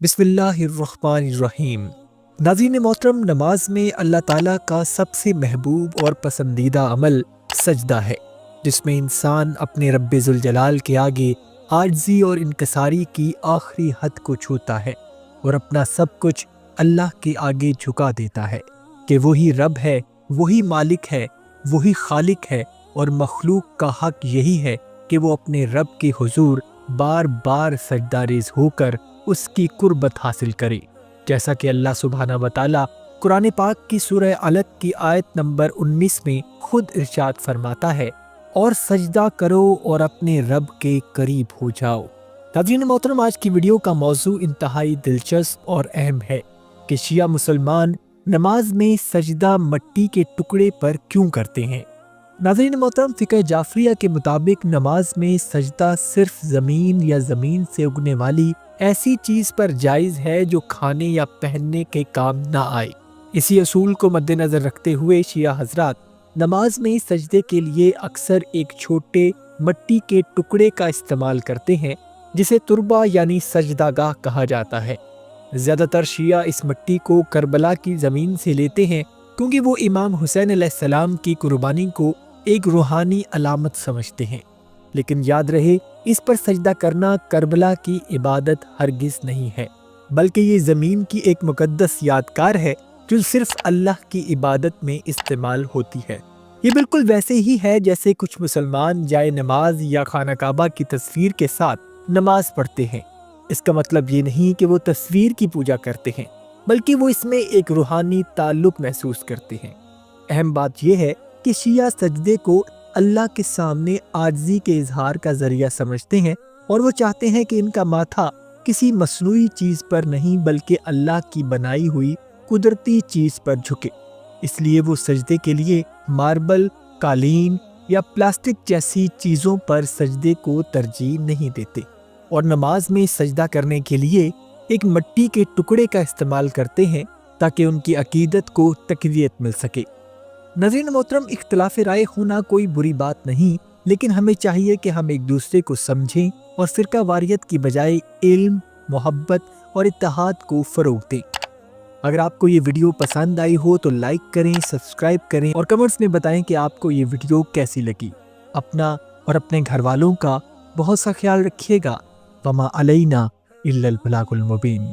بسم اللہ الرحمن الرحیم۔ ناظرین محترم، نماز میں اللہ تعالیٰ کا سب سے محبوب اور پسندیدہ عمل سجدہ ہے، جس میں انسان اپنے رب ذوالجلال کے آگے عاجزی اور انکساری کی آخری حد کو چھوتا ہے اور اپنا سب کچھ اللہ کے آگے جھکا دیتا ہے کہ وہی رب ہے، وہی مالک ہے، وہی خالق ہے، اور مخلوق کا حق یہی ہے کہ وہ اپنے رب کے حضور بار بار سجدہ ریز ہو کر اس کی قربت حاصل کرے، جیسا کہ اللہ سبحانہ وتعالیٰ قرآن پاک کی سورہ علق کی آیت نمبر 19 میں خود ارشاد فرماتا ہے، اور سجدہ کرو اور اپنے رب کے قریب ہو جاؤ۔ ناظرین محترم، آج کی ویڈیو کا موضوع انتہائی دلچسپ اور اہم ہے کہ شیعہ مسلمان نماز میں سجدہ مٹی کے ٹکڑے پر کیوں کرتے ہیں۔ ناظرین محترم، فقہ جعفریہ کے مطابق نماز میں سجدہ صرف زمین یا زمین سے اگنے والی ایسی چیز پر جائز ہے جو کھانے یا پہننے کے کام نہ آئے۔ اسی اصول کو مد نظر رکھتے ہوئے شیعہ حضرات نماز میں سجدے کے لیے اکثر ایک چھوٹے مٹی کے ٹکڑے کا استعمال کرتے ہیں، جسے تربہ یعنی سجدہ گاہ کہا جاتا ہے۔ زیادہ تر شیعہ اس مٹی کو کربلا کی زمین سے لیتے ہیں، کیونکہ وہ امام حسین علیہ السلام کی قربانی کو ایک روحانی علامت سمجھتے ہیں۔ لیکن یاد رہے، اس پر سجدہ کرنا کربلا کی عبادت ہرگز نہیں ہے، بلکہ یہ زمین کی ایک مقدس یادگار ہے جو صرف اللہ کی عبادت میں استعمال ہوتی ہے۔ یہ بالکل ویسے ہی ہے جیسے کچھ مسلمان جائے نماز یا خانہ کعبہ کی تصویر کے ساتھ نماز پڑھتے ہیں۔ اس کا مطلب یہ نہیں کہ وہ تصویر کی پوجا کرتے ہیں، بلکہ وہ اس میں ایک روحانی تعلق محسوس کرتے ہیں۔ اہم بات یہ ہے کہ شیعہ سجدے کو اللہ کے سامنے عاجزی کے اظہار کا ذریعہ سمجھتے ہیں، اور وہ چاہتے ہیں کہ ان کا ماتھا کسی مصنوعی چیز پر نہیں بلکہ اللہ کی بنائی ہوئی قدرتی چیز پر جھکے۔ اس لیے وہ سجدے کے لیے ماربل، قالین یا پلاسٹک جیسی چیزوں پر سجدے کو ترجیح نہیں دیتے، اور نماز میں سجدہ کرنے کے لیے ایک مٹی کے ٹکڑے کا استعمال کرتے ہیں تاکہ ان کی عقیدت کو تقویت مل سکے۔ ناظرین محترم، اختلاف رائے ہونا کوئی بری بات نہیں، لیکن ہمیں چاہیے کہ ہم ایک دوسرے کو سمجھیں اور فرقہ واریت کی بجائے علم، محبت اور اتحاد کو فروغ دیں۔ اگر آپ کو یہ ویڈیو پسند آئی ہو تو لائک کریں، سبسکرائب کریں اور کمنٹس میں بتائیں کہ آپ کو یہ ویڈیو کیسی لگی۔ اپنا اور اپنے گھر والوں کا بہت سا خیال رکھیے گا۔ وما علینا الا البلاغ المبین۔